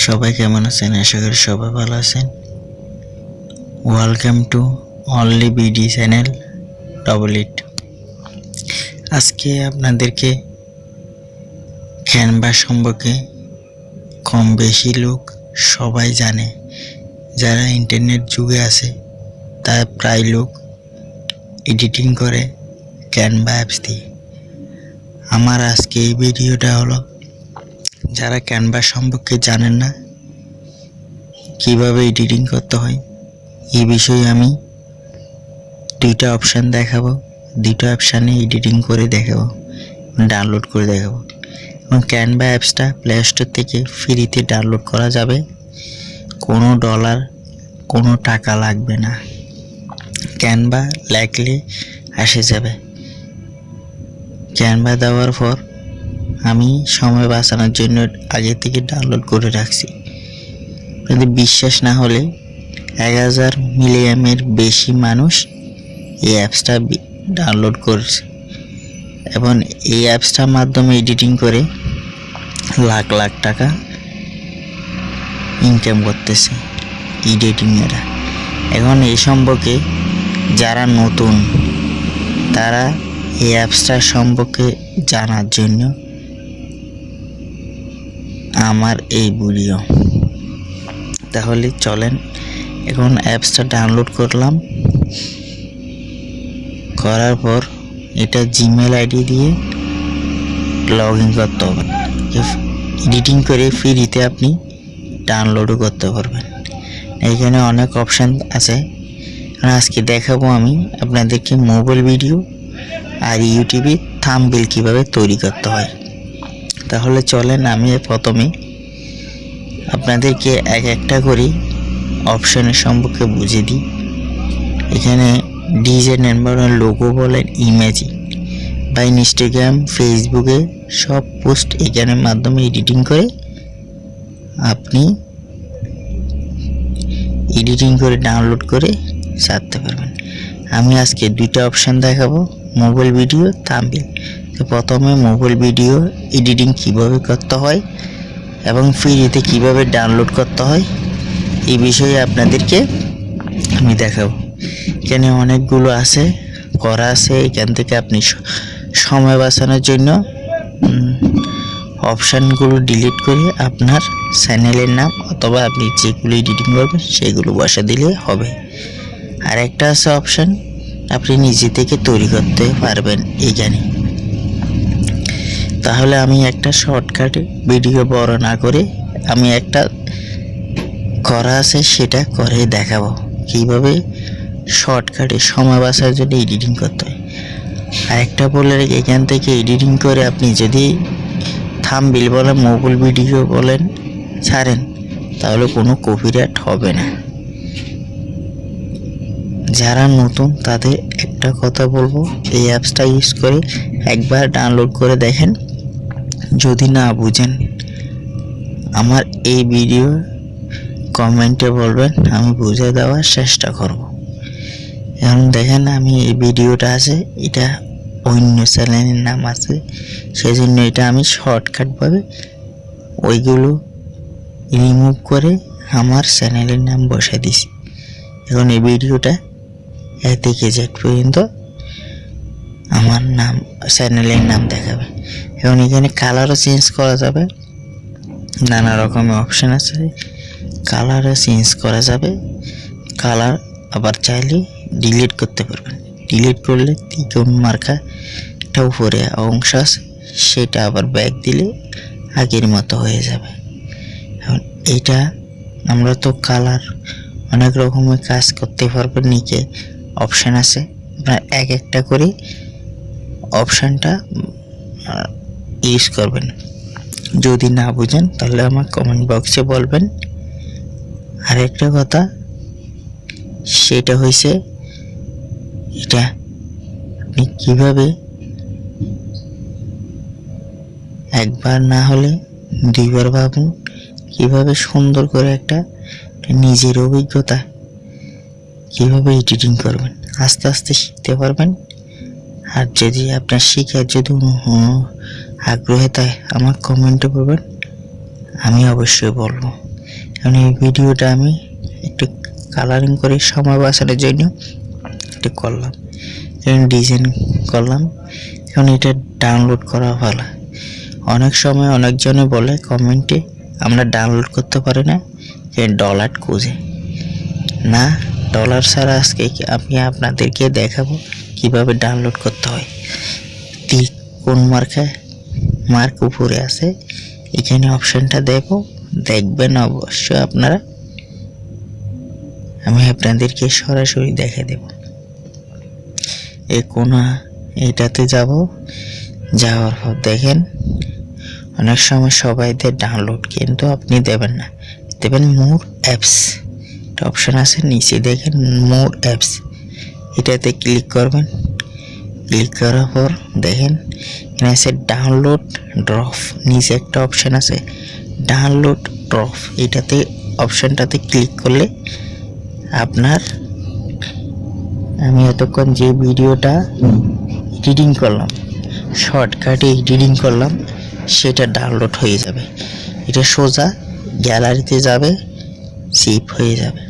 সবাই কেমন আছেন? আশা করি সবাই ভালো আছেন। Welcome to only BD channel double it. আজকে আপনাদেরকে ক্যানভা সম্পর্কে কম বেশি লোক সবাই জানে। যারা ইন্টারনেট যুগে আছে তারা প্রায় লোক এডিটিং করে ক্যানভা অ্যাপস দিয়ে। আমার আজকে এই ভিডিওটা হলো যারা ক্যানভা সম্পর্কে জানেন না, কিভাবে এডিটিং করতে হয় এই বিষয়ে আমি দুইটা অপশান দেখাবো। দুইটা অপশানে এডিটিং করে দেখাবো, ডাউনলোড করে দেখাবো। এবং ক্যানভা অ্যাপসটা প্লে স্টোর থেকে ফ্রিতে ডাউনলোড করা যাবে, কোনো ডলার কোনো টাকা লাগবে না। ক্যানভা লাগলে আসে যাবে। ক্যানভা দেওয়ার পর আমি সময় বাঁচানোর জন্য আগে থেকে ডাউনলোড করে রাখছি। যদি বিশ্বাস না হলে 1000 মিলিয়নের বেশি মানুষ এই অ্যাপসটা ডাউনলোড করেছে এবং এই অ্যাপসটার মাধ্যমে এডিটিং করে লাখ লাখ টাকা ইনকাম করতেছে এডিটিংয়েরা। এখন এই সম্পর্কে যারা নতুন তারা এই অ্যাপসটা সম্পর্কে জানার জন্য আমার এই ভিডিও। তাহলে চলেন, এখন অ্যাপসটা ডাউনলোড করলাম। করার পর এটা জিমেল আইডি দিয়ে লগ ইন করতে হবে। এডিটিং করে ফ্রিতে আপনি ডাউনলোডও করতে পারবেন। এখানে অনেক অপশান আছে। আজকে দেখাবো আমি আপনাদেরকে মোবাইল ভিডিও আর ইউটিউবে থাম্বনেল কীভাবে তৈরি করতে হয়। তাহলে চলেন, আমি প্রথমে আপনাদেরকে এক একটা করে অপশানের সম্পর্কে বুঝিয়ে দিই। এখানে ডিজাইন এনভায়রনমেন্ট, লোগো বলেন, ইমেজিং বা ইনস্টাগ্রাম, ফেসবুকে সব পোস্ট এখানের মাধ্যমে এডিটিং করে আপনি ডাউনলোড করে ছাড়তে পারবেন। আমি আজকে দুইটা অপশান দেখাবো, মোবাইল ভিডিও, থাম্বনেল। তো প্রথমে মোবাইল ভিডিও এডিটিং কিভাবে করতে হয় এবং ফ্রিতে কিভাবে ডাউনলোড করতে হয় এই বিষয়ে আপনাদেরকে আমি দেখাবো। এখানে অনেকগুলো আছে করা আছে। এখান থেকে আপনি সময় বাঁচানোর জন্য অপশানগুলো ডিলিট করে আপনার চ্যানেলের নাম অথবা আপনি যেগুলো এডিটিং করবেন সেগুলো বসা দিলে হবে। আর একটা আছে অপশান আপনি নিজে থেকে তৈরি করতে পারবেন এখানে। তাহলে আমি একটা শর্টকাটে ভিডিও বড় না করে আমি একটা করা আছে সেটা করে দেখাবো কিভাবে শর্টকাটে সময় বাঁচার জন্য এডিটিং করতে হয়। আর একটা বলে এখান থেকে এডিটিং করে আপনি যদি থাম্বনেল বলেন, মোবাইল ভিডিও বলেন ছাড়েন তাহলে কোনো কপিরাইট হবে না। যারা নতুন তাদের একটা কথা বলবো, এই অ্যাপসটা ইউজ করে একবার ডাউনলোড করে দেখেন। যদি না বুঝেন আমার এই ভিডিও কমেন্টে বলবেন, আমি বুঝে দেওয়ার চেষ্টা করব। এখন দেখেন আমি এই ভিডিওটা আছে, এটা অন্য চ্যানেলের নাম আছে, সেজন্য এটা আমি শর্টকাটভাবে ওইগুলো রিমুভ করে আমার চ্যানেলের নাম বসে দিছি। এখন এই ভিডিওটা এ থেকে জেড পর্যন্ত আমার নাম, চ্যানেলের নাম দেখাবে। এখন এখানে কালারও চেঞ্জ করা যাবে, নানা রকমের অপশান আছে, কালারও চেঞ্জ করা যাবে। কালার আবার চাইলে ডিলিট করতে পারবেন। ডিলিট করলে ত্রিকোণ মার্কা একটা উপরে অংশ আছে, সেটা আবার ব্যাক দিলে আগের মতো হয়ে যাবে। এখন এইটা আমরা তো কালার অনেক রকমের কাজ করতে পারবেন। নিচে অপশান আছে, আপনার এক একটা করে অপশানটা ইউজ করবেন। যদি না বুঝেন তাহলে আমার কমেন্ট বক্সে বলবেন। আর একটা কথা সেটা হয়েছে, এটা আপনি কিভাবে একবার না হলে দুইবার ভাবুন কিভাবে সুন্দর করে একটা নিজের অভিজ্ঞতা কিভাবে এডিটিং করবেন। আস্তে আস্তে শিখতে পারবেন। আর যদি আপনার শিখার যদি আগ্রহ থাকে আমার কমেন্টে বলবেন, আমি অবশ্যই বলবো। এখন এই ভিডিওটা আমি একটু কালারিং করে সময় বাঁচানোর জন্য একটু করলাম, এখন ডিজাইন করলাম। এখন এটা ডাউনলোড করা ভালো। অনেক সময় অনেকজনে বলে কমেন্টে আমরা ডাউনলোড করতে পারি না, ডলার খুঁজে না। ডলার ছাড়া আজকে আমি আপনাদেরকে দেখাবো কিভাবে ডাউনলোড করতে হয়। কোন মার্ক উপরে আছে, এখানে অপশনটা দেখবেন অবশ্যই আপনারা। আমি আপনাদেরকে সরাসরি দেখে দেব। এই কোনা এইটাতে যাওয়ার পর দেখেন অনেক সময় সবাই দেয় ডাউনলোড, কিন্তু আপনি দেবেন না, দেবেন মোর অ্যাপস। একটা অপশন আছে নিচে দেখেন মোর অ্যাপস, এটাতে ক্লিক করবেন। ক্লিক করার পর দেখেন এখানে আছে ডাউনলোড ড্রপ, নিচে একটা অপশন আছে ডাউনলোড ড্রপ। এটাতে অপশনটাতে ক্লিক করলে আপনার আমি এতক্ষণ যে ভিডিওটা এডিটিং করলাম, শর্টকাটে এডিটিং করলাম, সেটা ডাউনলোড হয়ে যাবে। এটা সোজা গ্যালারিতে যাবে, সেভ হয়ে যাবে।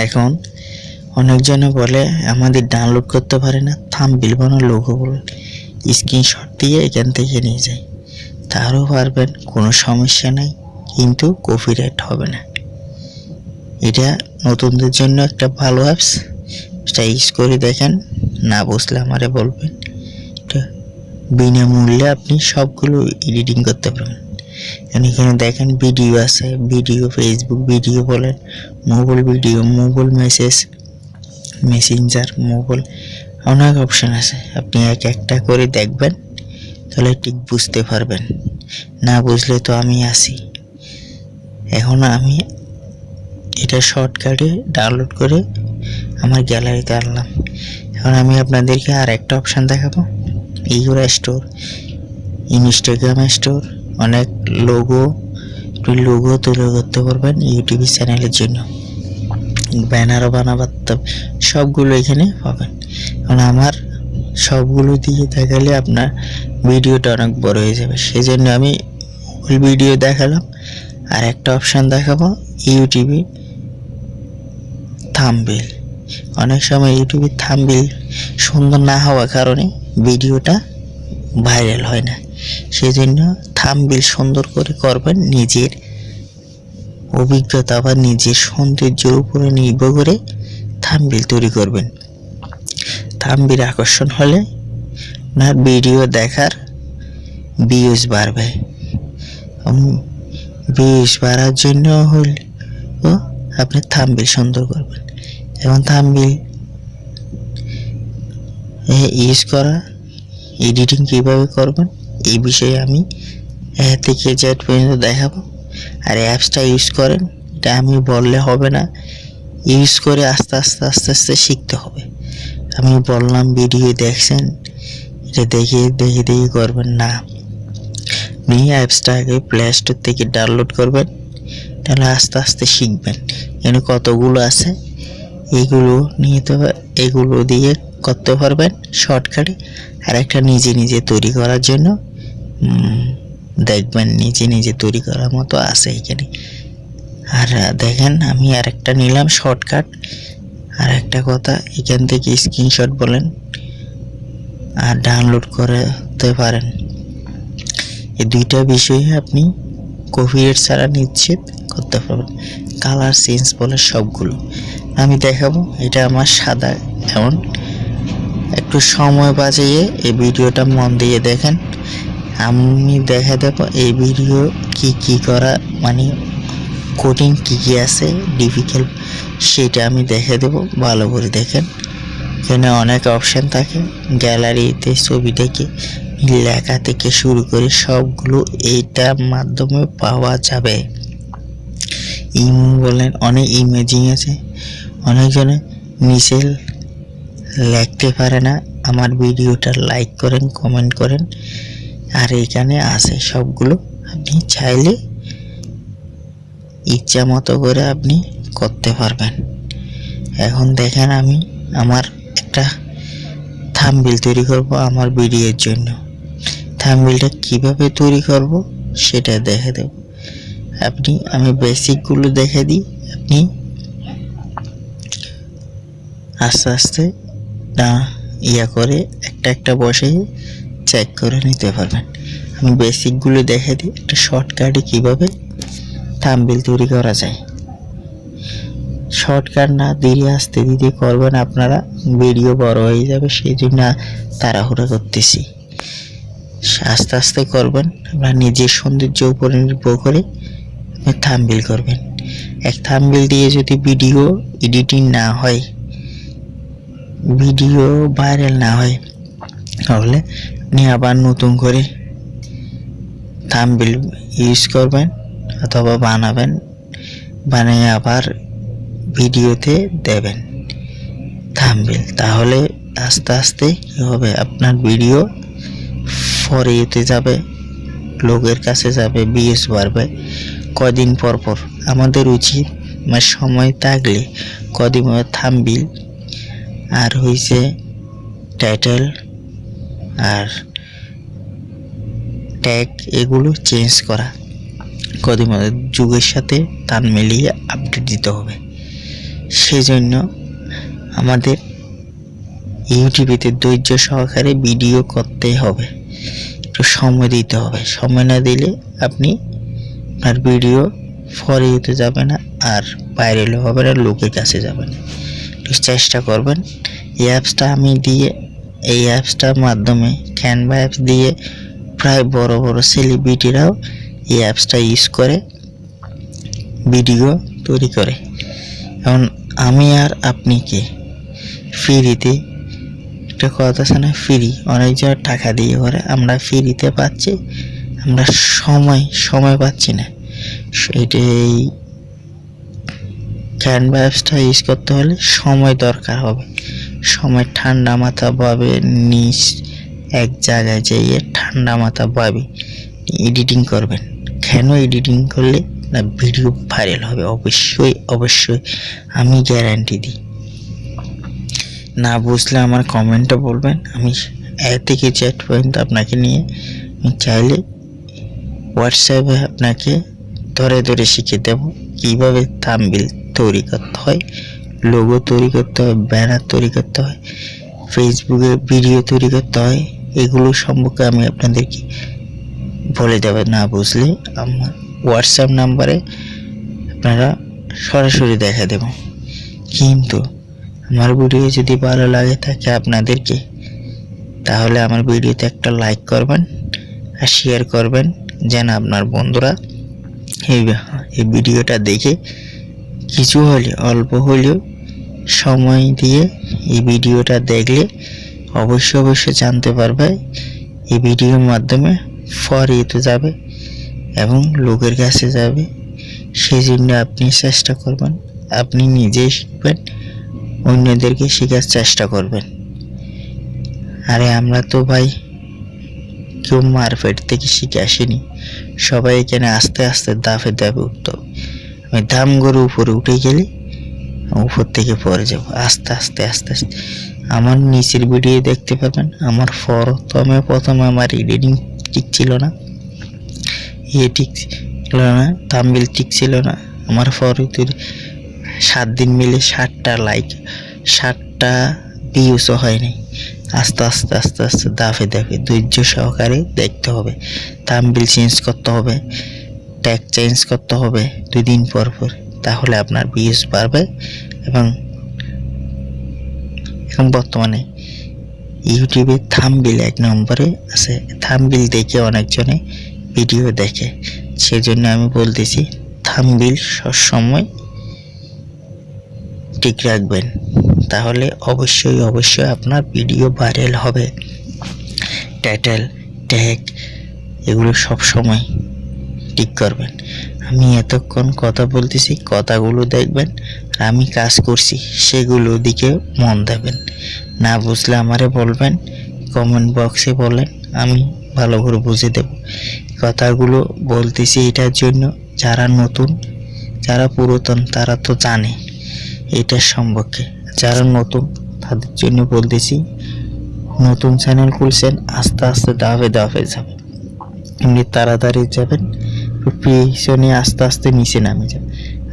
এখন অনেকজনে বলে আমাদের ডাউনলোড করতে পারে না, থাম্বনেল বানানো লোগো বলে স্ক্রিনশট দিয়ে এখান থেকে নিয়ে যায়। তারও পারবেন, কোনো সমস্যা নাই, কিন্তু কপিরাইট হবে না। এটা নতুনদের জন্য একটা ভালো অ্যাপস, এটা ইউজ করে দেখেন। না বুঝলে আমারে বলবেন। এটা বিনামূল্যে আপনি সবগুলো এডিটিং করতে পারবেন। এখানে দেখেন ভিডিও আছে, ভিডিও ফেসবুক ভিডিও বলেন, mobile video, mobile Messenger, mobile, অনেক অপশন আছে। আপনি একটা করে দেখবেন, তাহলে ঠিক বুঝতে পারবেন। না বুঝলে তো আমি আছি। এখন আমি এটা শর্টকাটে ডাউনলোড করে আমার গ্যালারিতে আনলাম। এখন আমি আপনাদেরকে আর একটা অপশান দেখাবো, ইউরা স্টোর, ইনস্টাগ্রাম স্টোর। অনেক লোগো তৈরি করতে পারবেন ইউটিউব চ্যানেলের জন্য, ব্যানারও বানাতে, সবগুলো এখানে পাবেন। কারণ আমার সবগুলো দিয়ে দেখালে আপনার ভিডিওটা অনেক বড় হয়ে যাবে, সেজন্য আমি ফুল ভিডিও দেখালাম। আর একটা অপশান দেখাবো ইউটিউবে থাম্বনেল। অনেক সময় ইউটিউবে থাম্বনেল সুন্দর না হওয়ার কারণে ভিডিওটা ভাইরাল হয় না, সেজন্য থাম্বনেল সুন্দর করে করবেন। নিজের অভিজ্ঞতা বা নিজের সৌন্দর্যের উপরে নির্ভর করে থাম্বনেল তৈরি করবেন। থাম্বনেল আকর্ষণ হলে আপনার ভিডিও দেখার ভিউজ বাড়বে। ভিউজ বাড়ার জন্য হলে আপনি থাম্বনেল সুন্দর করবেন। এবং থাম্বনেল ইউজ করা, এডিটিং কিভাবে করবেন এই বিষয়ে আমি থেকে জেড পর্যন্ত দেখাবো। আর অ্যাপসটা ইউজ করেন, এটা আমি বললে হবে না, ইউজ করে আস্তে আস্তে শিখতে হবে। আমি বললাম ভিডিও দেখছেন, এটা দেখে করবেন না। আপনি অ্যাপসটা আগে প্লে স্টোর থেকে ডাউনলোড করবেন, তাহলে আস্তে আস্তে শিখবেন। এখানে কতগুলো আছে, এগুলো দিয়ে করতে পারবেন শর্টকাটে। আর একটা নিজে তৈরি করার জন্য দেখবেন নিজে তৈরি করার মতো আছে এখানে। আর দেখেন আমি আরেকটা নিলাম শর্টকাট। আর একটা কথা, এখান থেকে স্ক্রিনশট বলেন আর ডাউনলোড করতে পারেন। এই দুইটা বিষয়ে আপনি কপিরাইট ছাড়া নিশ্চিত করতে পারবেন। কালার চেঞ্জ বলে সবগুলো আমি দেখাবো। এটা আমার সাদা, এমন একটু সময় বাঁচিয়ে এই ভিডিওটা মন দিয়ে দেখেন। আমি দেখা দেব এই ভিডিও কি করা, মানে কোডিং কি আছে ডিফিকাল্ট, সেটা আমি দেখে দেব। ভালো করে দেখেন, এখানে অনেক অপশান থাকে। গ্যালারিতে ছবি থেকে লেখা থেকে শুরু করে সবগুলো এইটার মাধ্যমে পাওয়া যাবে। ইমো বলেন, অনেক ইমেজিং আছে। অনেকজনে নিচে লিখতে পারে না, আমার ভিডিওটা লাইক করেন, কমেন্ট করেন। আর এখানে আছে সবগুলো, আপনি চাইলে ইচ্ছা মতো করে আপনি করতে পারবেন। এখন দেখেন আমি আমার একটা থাম্বনেল তৈরি করব আমার ভিডিওর জন্য। থাম্বনেলটা কিভাবে তৈরি করব সেটা দেখে দেব। আমি বেসিকগুলো দেখে দিই, আপনি আস্তে আস্তে না করে একটা বসে চেক করে নিতে পারবেন। আমি বেসিকগুলো দেখে দিই, একটা শর্টকাটে কিভাবে থাম্বনেল তৈরি করা যায়। শর্টকাট না ধীরে আস্তে ধীরে করবেন, আপনারা ভিডিও বড় হয়ে যাবে, সেই জন্য তাড়াহুড়া করতেছি। আস্তে আস্তে করবেন, আপনার নিজের সৌন্দর্য উপরে নির্ভর করে থাম্বনেল করবেন। এক থাম্বনেল দিয়ে যদি ভিডিও এডিটিং না হয়, ভিডিও ভাইরাল না হয়, তাহলে আপনি আবার নতুন করে থাম্বনেল ইউজ করবেন অথবা বানিয়ে আবার ভিডিওতে দেবেন থাম্বনেল। তাহলে আস্তে আস্তে কি হবে, আপনার ভিডিও ফর ইউতে যাবে, লোকের কাছে যাবে, ভিউজ বাড়বে। কদিন পর আমাদের উচিত সময় থাকলে কদিন থাম্বনেল আর হইছে টাইটেল আর ট্যাগ এগুলো চেঞ্জ করা, কদিন যুগের সাথে তাল মিলিয়ে আপডেট দিতে হবে। সেজন্য আমাদের ইউটিউবেতে ধৈর্য সহকারে ভিডিও করতে হবে, একটু সময় দিতে হবে। সময় না দিলে আপনি আপনার ভিডিও ফর ইউতে যাবে না, আর ভাইরাল হবে না, লোকের কাছে যাবে না। একটু চেষ্টা করবেন। এই অ্যাপসটার মাধ্যমে ক্যানভা অ্যাপস দিয়ে প্রায় বড় বড় সেলিব্রিটিরাও এই অ্যাপসটা ইউজ করে ভিডিও তৈরি করে। এখন আমি আর আপনি কে ফ্রিতে, একটা কথা আছে না, ফ্রি অনেকজন টাকা দিয়ে করে, আমরা ফ্রিতে পাচ্ছি, আমরা সময় পাচ্ছি না। এটাই ক্যানভা অ্যাপসটা ইউজ করতে হলে সময় দরকার হবে। সময় ঠান্ডা মাথা ভাবে নিজ এক জায়গায় যেয়ে ঠান্ডা মাথা ভাবে এডিটিং করবেন। কেন এডিটিং করলে না ভিডিও ভাইরাল হবে, অবশ্যই আমি গ্যারান্টি দিই। না বুঝলে আমার কমেন্টে বলবেন, আমি এ থেকে চ্যাট পর্যন্ত আপনাকে নিয়ে আমি চাইলে হোয়াটসঅ্যাপে আপনাকে ধরে শিখিয়ে দেব কীভাবে থাম্বনেল তৈরি করতে হয়, লোগো তৈরি করতে হয়, ব্যানার তৈরি করতে হয়, ফেসবুকে ভিডিও তৈরি করতে হয়। এগুলো সম্পর্কে আমি আপনাদেরকে বলে দেব। না বুঝলে আমার হোয়াটসঅ্যাপ নাম্বারে আপনারা সরাসরি দেখা দেব। কিন্তু আমার ভিডিও যদি ভালো লাগে থাকে আপনাদেরকে, তাহলে আমার ভিডিওতে একটা লাইক করবেন আর শেয়ার করবেন, যেন আপনার বন্ধুরা এই ভিডিওটা দেখে কিছু হলে অল্প হলেও সময় দিয়ে এই ভিডিওটা দেখলে অবশ্যই জানতে পারবে। এই ভিডিওর মাধ্যমে ফর ইউতে যাবে এবং লোকের কাছে যাবে। সেই জন্য আপনি চেষ্টা করবেন, আপনি নিজেই শিখবেন, অন্যদেরকে শেখার চেষ্টা করবেন। আরে আমরা তো ভাই কেউ মার্কেট থেকে শিখে আসেনি, সবাই এখানে আস্তে আস্তে ধাপে উঠতে হবে। আমি দাম করে উপরে উঠে গেলে উপর থেকে পড়ে যাব, আস্তে আস্তে আমার নিচের ভিডিও দেখতে পাবেন। আমার প্রথমে আমার এডিটিং ঠিক ছিল না, ঠিক ছিল না, থাম্বনেল ঠিক ছিল না। আমার ফটোতে 7 দিন মিলে 60টা লাইক, 60টা ভিউসও হয়নি। আস্তে আস্তে ধাপে ধৈর্য সহকারে দেখতে হবে। থাম্বনেল চেঞ্জ করতে হবে, ট্যাগ চেঞ্জ করতে হবে 2 দিন পর, তাহলে আপনার ভিউজ বাড়বে। এবং এখন বর্তমানে ইউটিউবে থাম্বনেল 1 নম্বরে আছে। থাম্বনেল দেখে অনেকজনে ভিডিও দেখে, সেজন্য আমি বলতেছি থাম্বনেল সবসময় ঠিক রাখবেন, তাহলে অবশ্যই আপনার ভিডিও ভাইরাল হবে। টাইটেল, ট্যাগ এগুলো সব সময় ঠিক করবেন। আমি এতক্ষণ কথা বলতেছি, কথাগুলো দেখবেন, আর আমি কাজ করছি সেগুলো দিকে মন দেবেন। না বুঝলে আমারে বলবেন, কমেন্ট বক্সে বলেন, আমি ভালো করে বুঝে দেব। কথাগুলো বলতেছি এটার জন্য যারা নতুন, যারা পুরাতন তারা তো জানে এটার সম্পর্কে, যারা নতুন তাদের জন্য বলতেছি। নতুন চ্যানেল খুলছেন, আস্তে ধাপে যাবেন, এমনি তাড়াতাড়ি যাবেন, পিছনে আস্তে আস্তে নিচে নামে যাবে,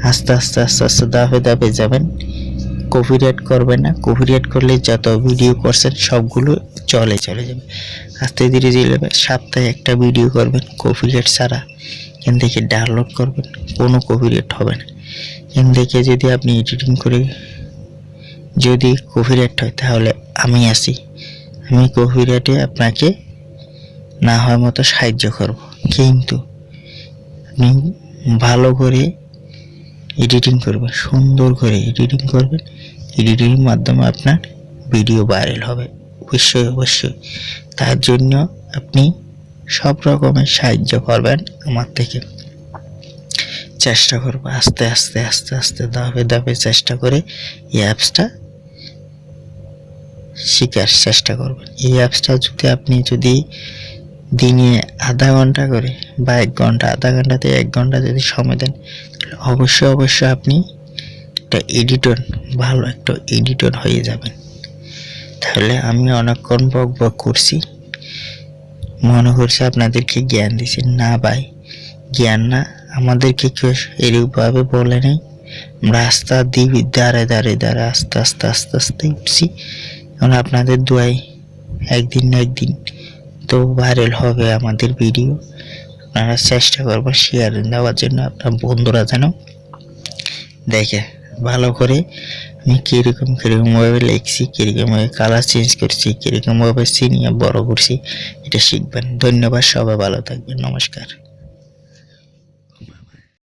আস্তে আস্তে আস্তে আস্তে ধাপে ধাপে যাবেন। কপিরাইট করবেন না, কপিরাইট করলে যত ভিডিও করছেন সবগুলো চলে যাবে। আস্তে ধীরে ধীরে সপ্তাহে একটা ভিডিও করবেন কপিরাইট ছাড়া, এখান থেকে ডাউনলোড করবেন, কোনো কপিরাইট হবে না। এখান থেকে যদি আপনি এডিটিং করে যদি কপিরাইট হয় তাহলে আমি আছি, আমি কপিরাইটে আপনাকে না হয় মতো সাহায্য করব, কিন্তু আপনি ভালো করে এডিটিং করবেন, সুন্দর করে এডিটিং করবেন। এডিটিংয়ের মাধ্যমে আপনার ভিডিও ভাইরাল হবে অবশ্যই। তার জন্য আপনি সব রকমের সাহায্য করবেন আমার থেকে। চেষ্টা করবো আস্তে আস্তে আস্তে আস্তে ধাপে ধাপে চেষ্টা করে এই অ্যাপসটা শেখার চেষ্টা করবেন। এই অ্যাপসটা যদি দিনে আধা ঘন্টা করে বা 1 ঘন্টা, আধা ঘন্টা থেকে 1 ঘন্টা যদি সময় দেন, অবশ্যই আপনি একটা ভালো একটা এডিটর হয়ে যাবেন। তাহলে আমি অনেকক্ষণ বক করছি, মনে করছি আপনাদেরকে জ্ঞান দিচ্ছি। না ভাই, জ্ঞান না, আমাদেরকে কেউ এরকমভাবে বলে নাই। আমরা রাস্তা দিয়ে দাঁড়ে আস্তে আস্তে উঠছি। এখন আপনাদের দোয়ায় একদিন না একদিন তো ভাইরাল হবে আমাদের ভিডিও। আপনারা চেষ্টা করবেন শেয়ার দেওয়ার জন্য, আপনার বন্ধুরা যেন দেখে ভালো করে আমি কিরকমভাবে লিখছি, কিরকমভাবে কালার চেঞ্জ করছি, কিরকমভাবে সিনিয়া বড় করছি, এটা শিখবেন। ধন্যবাদ, সবাই ভালো থাকবেন, নমস্কার।